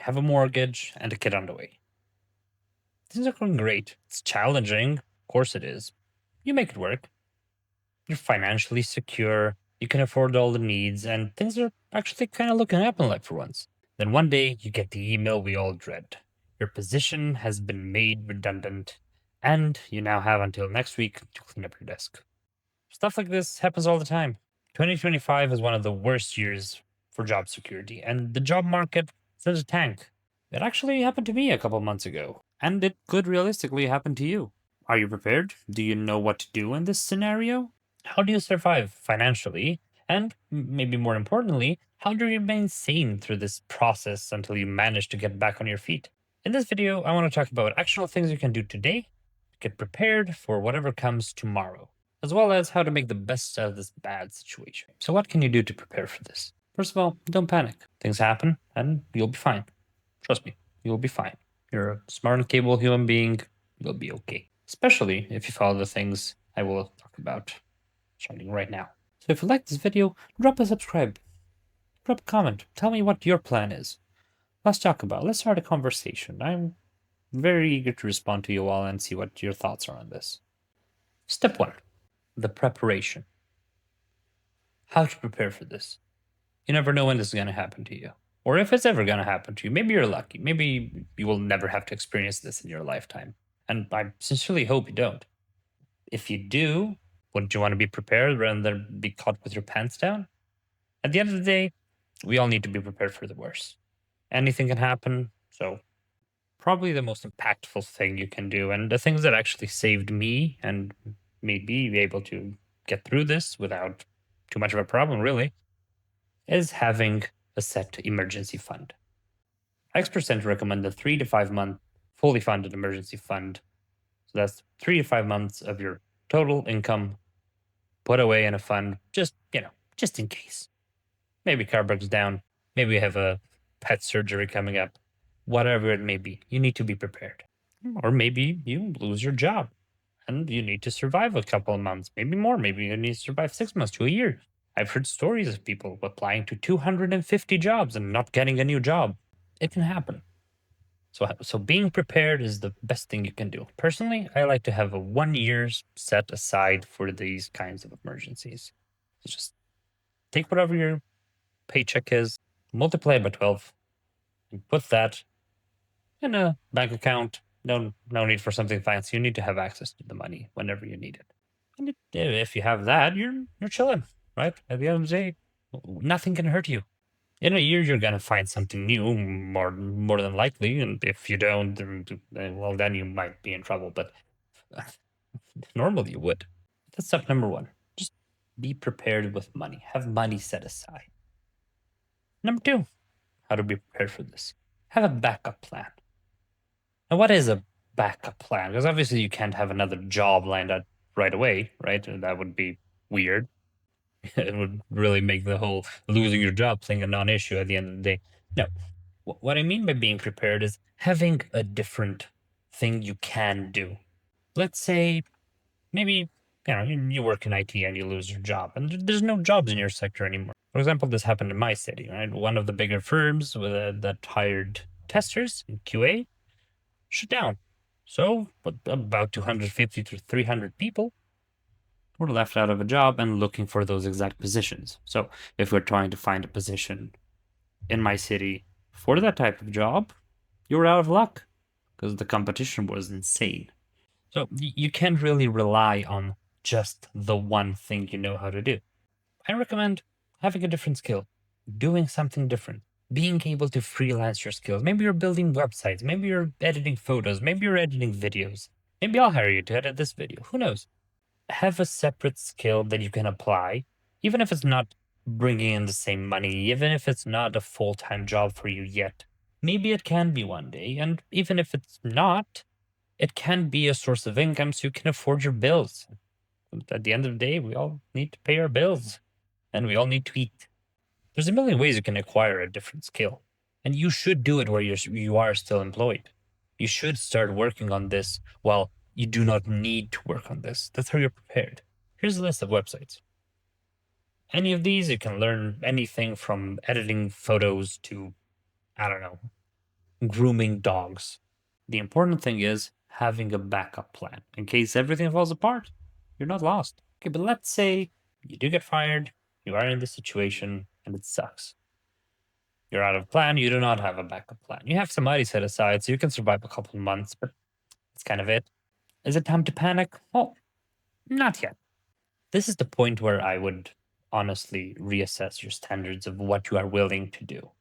have a mortgage, and a kid on the way. Things are going great. It's challenging. Of course it is. You make it work. You're financially secure. You can afford all the needs, and things are actually kind of looking up in life for once. Then one day, you get the email we all dread. Your position has been made redundant, and you now have until next week to clean up your desk. Stuff like this happens all the time. 2025 is one of the worst years for job security, and the job market is in a tank. It actually happened to me a couple months ago, and it could realistically happen to you. Are you prepared? Do you know what to do in this scenario? How do you survive financially? And maybe more importantly, how do you remain sane through this process until you manage to get back on your feet? In this video, I want to talk about actionable things you can do today to get prepared for whatever comes tomorrow, as well as how to make the best out of this bad situation. So, what can you do to prepare for this? First of all, don't panic. Things happen and you'll be fine. Trust me, you'll be fine. You're a smart and capable human being. You'll be okay. Especially if you follow the things I will talk about starting right now. So if you like this video, drop a subscribe, drop a comment, tell me what your plan is. Let's talk about it. Let's start a conversation. I'm very eager to respond to you all and see what your thoughts are on this. Step 1, the preparation. How to prepare for this. You never know when this is going to happen to you, or if it's ever going to happen to you. Maybe you're lucky. Maybe you will never have to experience this in your lifetime. And I sincerely hope you don't. If you do, wouldn't you want to be prepared rather than be caught with your pants down? At the end of the day, we all need to be prepared for the worst. Anything can happen. So, probably the most impactful thing you can do, and the things that actually saved me and made me be able to get through this without too much of a problem, really, is having a set emergency fund. Experts tend to recommend a 3 to 5 month fully funded emergency fund. So that's 3 to 5 months of your total income put away in a fund, just in case. Maybe car breaks down. Maybe you have a pet surgery coming up. Whatever it may be, you need to be prepared. Or maybe you lose your job and you need to survive a couple of months, maybe more. Maybe you need to survive 6 months to a year. I've heard stories of people applying to 250 jobs and not getting a new job. It can happen. So being prepared is the best thing you can do. Personally, I like to have a 1 year set aside for these kinds of emergencies. So just take whatever your paycheck is, multiply it by 12, and put that in a bank account. No need for something fancy. You need to have access to the money whenever you need it. And if you have that, you're chilling, right? At the end of the day, nothing can hurt you. In a year, you're gonna find something new, more than likely. And if you don't, well, then you might be in trouble. But normally you would. That's step number 1. Just be prepared with money. Have money set aside. Number 2, how to be prepared for this. Have a backup plan. Now, what is a backup plan? Because obviously you can't have another job lined up right away, right? That would be weird. It would really make the whole losing your job thing a non-issue at the end of the day. No, what I mean by being prepared is having a different thing you can do. Let's say maybe you work in IT and you lose your job, and there's no jobs in your sector anymore. For example, this happened in my city. Right, one of the bigger firms that hired testers in QA shut down. So about 250 to 300 people were left out of a job and looking for those exact positions. So if we're trying to find a position in my city for that type of job, you're out of luck because the competition was insane. So you can't really rely on just the one thing you know how to do. I recommend having a different skill, doing something different, being able to freelance your skills. Maybe you're building websites, maybe you're editing photos, maybe you're editing videos. Maybe I'll hire you to edit this video. Who knows? Have a separate skill that you can apply, even if it's not bringing in the same money, even if it's not a full-time job for you yet. Maybe it can be one day, and even if it's not, it can be a source of income so you can afford your bills. At the end of the day, we all need to pay our bills, and we all need to eat. There's a million ways you can acquire a different skill, and you should do it where you are still employed. You should start working on this while you do not need to work on this. That's how you're prepared. Here's a list of websites. Any of these, you can learn anything from editing photos to, I don't know, grooming dogs. The important thing is having a backup plan in case everything falls apart. You're not lost. Okay, but let's say you do get fired, you are in this situation, and it sucks. You're out of plan, you do not have a backup plan. You have some money set aside so you can survive a couple of months, but that's kind of it. Is it time to panic? Well, not yet. This is the point where I would honestly reassess your standards of what you are willing to do.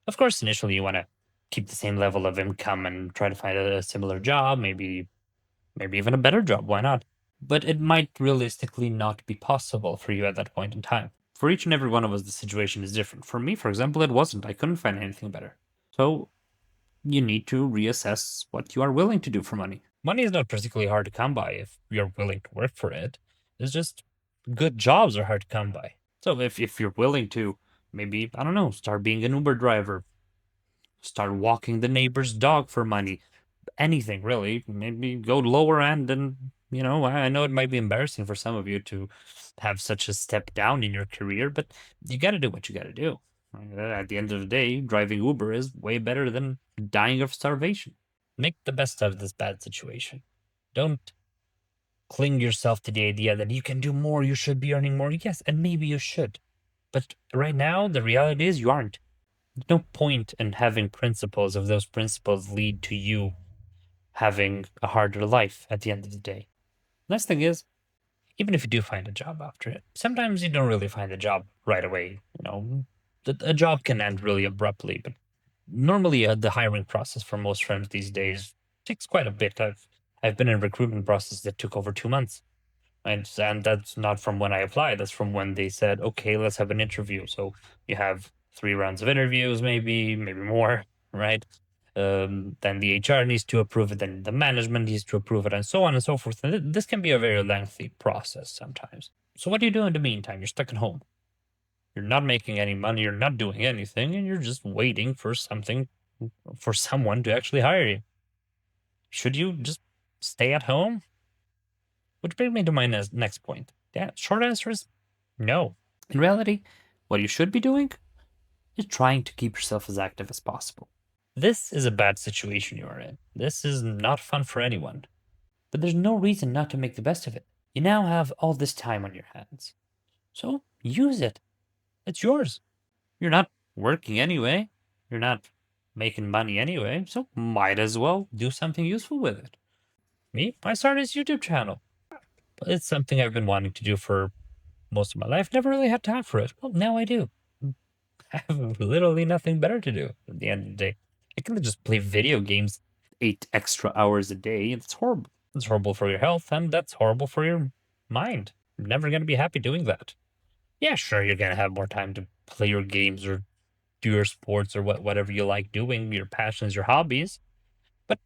Of course, initially you want to keep the same level of income and try to find a similar job, maybe even a better job, why not? But it might realistically not be possible for you at that point in time. For each and every one of us, the situation is different. For me, for example, it wasn't. I couldn't find anything better. So you need to reassess what you are willing to do for money. Money is not particularly hard to come by if you're willing to work for it. It's just good jobs are hard to come by. So if you're willing to, maybe, I don't know, start being an Uber driver, start walking the neighbor's dog for money, anything really. Maybe go lower end and I know it might be embarrassing for some of you to have such a step down in your career, but you got to do what you got to do. At the end of the day, driving Uber is way better than dying of starvation. Make the best of this bad situation. Don't cling yourself to the idea that you can do more, you should be earning more. Yes, and maybe you should. But right now, the reality is you aren't. There's no point in having principles if those principles lead to you having a harder life at the end of the day. Next thing is, even if you do find a job after it, sometimes you don't really find a job right away. A job can end really abruptly, but normally the hiring process for most firms these days takes quite a bit. I've been in recruitment process that took over 2 months. And that's not from when I applied. That's from when they said, okay, let's have an interview. So you have 3 rounds of interviews, maybe more, right? Then the HR needs to approve it, then the management needs to approve it, and so on and so forth. And this can be a very lengthy process sometimes. So what do you do in the meantime? You're stuck at home. You're not making any money. You're not doing anything, and you're just waiting for someone to actually hire you. Should you just stay at home? Which brings me to my next point. Yeah, short answer is no. In reality, what you should be doing is trying to keep yourself as active as possible. This is a bad situation you are in. This is not fun for anyone. But there's no reason not to make the best of it. You now have all this time on your hands. So use it. It's yours. You're not working anyway. You're not making money anyway. So might as well do something useful with it. Me, I started this YouTube channel. It's something I've been wanting to do for most of my life. Never really had time for it. Well, now I do. I have literally nothing better to do at the end of the day. I can just play video games 8 extra hours a day. It's horrible. It's horrible for your health, and that's horrible for your mind. You're never going to be happy doing that. Yeah, sure, you're going to have more time to play your games or do your sports or whatever you like doing, your passions, your hobbies. But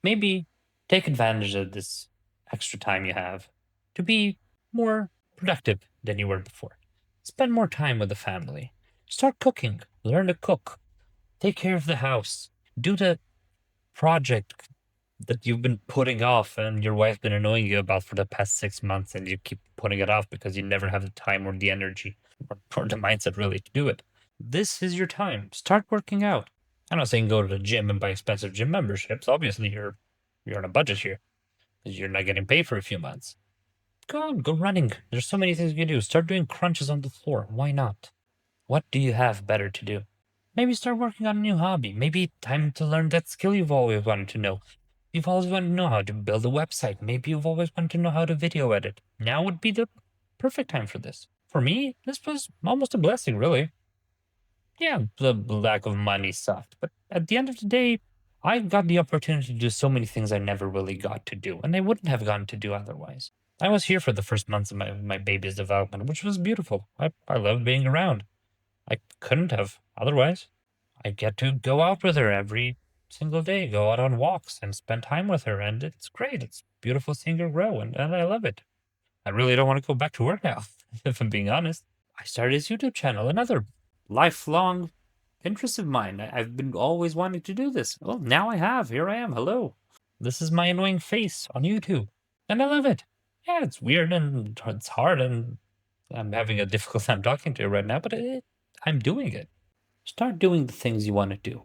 maybe take advantage of this extra time you have to be more productive than you were before. Spend more time with the family. Start cooking. Learn to cook. Take care of the house. Do the project that you've been putting off and your wife's been annoying you about for the past 6 months, and you keep putting it off because you never have the time or the energy or the mindset really to do it. This is your time. Start working out. I'm not saying go to the gym and buy expensive gym memberships. Obviously, you're on a budget here because you're not getting paid for a few months. Go on, go running. There's so many things you can do. Start doing crunches on the floor. Why not? What do you have better to do? Maybe start working on a new hobby. Maybe time to learn that skill you've always wanted to know. You've always wanted to know how to build a website. Maybe you've always wanted to know how to video edit. Now would be the perfect time for this. For me, this was almost a blessing, really. Yeah, the lack of money sucked, but at the end of the day, I got the opportunity to do so many things I never really got to do, and I wouldn't have gotten to do otherwise. I was here for the first months of my baby's development, which was beautiful. I loved being around. I couldn't have otherwise. I get to go out with her every single day, go out on walks and spend time with her, and it's great. It's beautiful seeing her grow, and I love it. I really don't want to go back to work now, if I'm being honest. I started this YouTube channel, another lifelong interest of mine. I've been always wanting to do this. Well, now I have. Here I am. Hello. This is my annoying face on YouTube, and I love it. Yeah, it's weird and it's hard, and I'm having a difficult time talking to you right now, but I'm doing it. Start doing the things you want to do.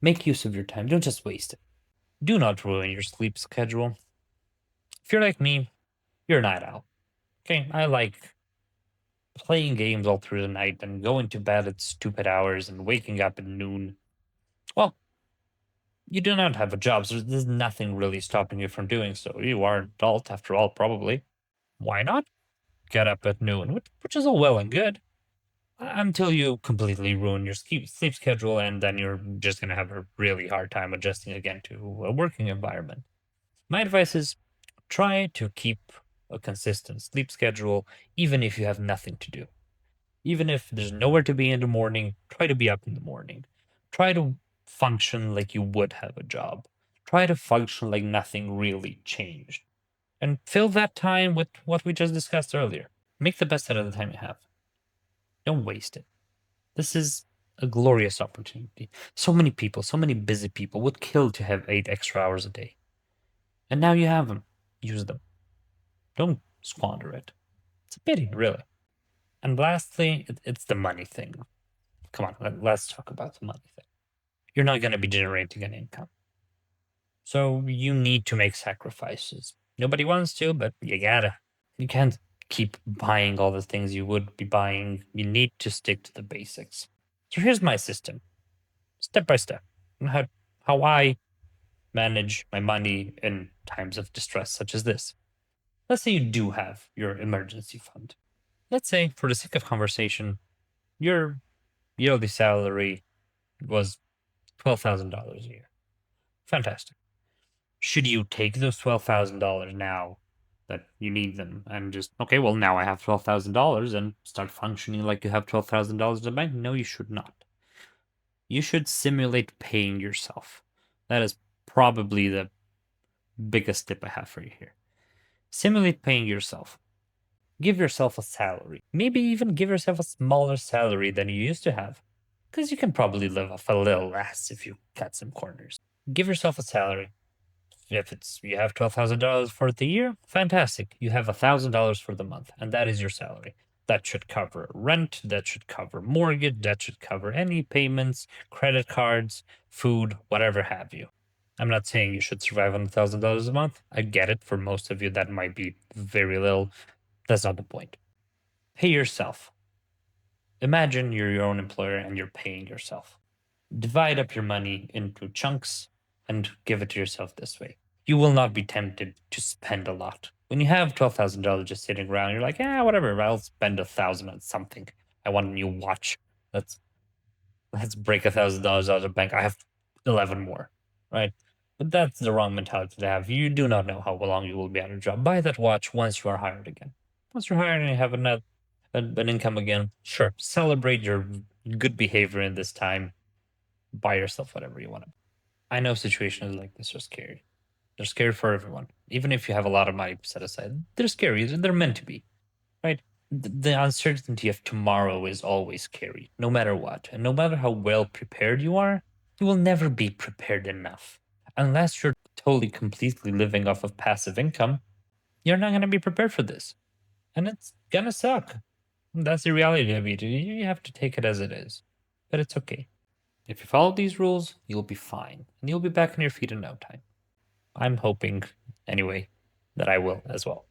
Make use of your time. Don't just waste it. Do not ruin your sleep schedule. If you're like me, you're a night owl. Okay, I like playing games all through the night and going to bed at stupid hours and waking up at noon. Well, you do not have a job, so there's nothing really stopping you from doing so. You are an adult after all, probably. Why not get up at noon? Which is all well and good. Until you completely ruin your sleep schedule, and then you're just going to have a really hard time adjusting again to a working environment. My advice is try to keep a consistent sleep schedule, even if you have nothing to do. Even if there's nowhere to be in the morning, try to be up in the morning. Try to function like you would have a job. Try to function like nothing really changed. And fill that time with what we just discussed earlier. Make the best out of the time you have. Don't waste it. This is a glorious opportunity. So many people, so many busy people would kill to have 8 extra hours a day. And now you have them. Use them. Don't squander it. It's a pity, really. And lastly, it's the money thing. Come on, let's talk about the money thing. You're not going to be generating an income. So you need to make sacrifices. Nobody wants to, but you gotta. You can't keep buying all the things you would be buying. You need to stick to the basics. So here's my system, step by step, on how I manage my money in times of distress such as this. Let's say you do have your emergency fund. Let's say, for the sake of conversation, your yearly salary was $12,000 a year. Fantastic. Should you take those $12,000 now that you need them and just, okay, well, now I have $12,000 and start functioning like you have $12,000 in the bank? No, you should not. You should simulate paying yourself. That is probably the biggest tip I have for you here. Simulate paying yourself. Give yourself a salary. Maybe even give yourself a smaller salary than you used to have. Because you can probably live off a little less if you cut some corners. Give yourself a salary. If it's you have $12,000 for the year, fantastic. You have $1,000 for the month, and that is your salary. That should cover rent, that should cover mortgage, that should cover any payments, credit cards, food, whatever have you. I'm not saying you should survive on $1,000 a month. I get it. For most of you, that might be very little. That's not the point. Pay yourself. Imagine you're your own employer and you're paying yourself. Divide up your money into chunks and give it to yourself this way. You will not be tempted to spend a lot. When you have $12,000 just sitting around, you're like, whatever, I'll spend 1,000 on something. I want a new watch. Let's break $1,000 out of the bank. I have 11 more, right? But that's the wrong mentality to have. You do not know how long you will be out of a job. Buy that watch once you are hired again. Once you're hired and you have an income again, sure, celebrate your good behavior in this time. Buy yourself whatever you want. I know situations like this are scary. They're scary for everyone. Even if you have a lot of money set aside, they're scary. They're meant to be, right? The uncertainty of tomorrow is always scary, no matter what. And no matter how well prepared you are, you will never be prepared enough. Unless you're totally, completely living off of passive income, you're not going to be prepared for this. And it's going to suck. That's the reality of it. You have to take it as it is. But it's okay. If you follow these rules, you'll be fine. And you'll be back on your feet in no time. I'm hoping, anyway, that I will as well.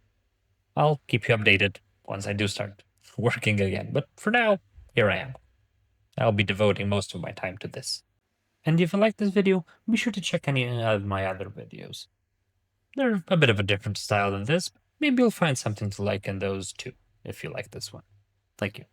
I'll keep you updated once I do start working again. But for now, here I am. I'll be devoting most of my time to this. And if you like this video, be sure to check any of my other videos. They're a bit of a different style than this, but maybe you'll find something to like in those too, if you like this one. Thank you.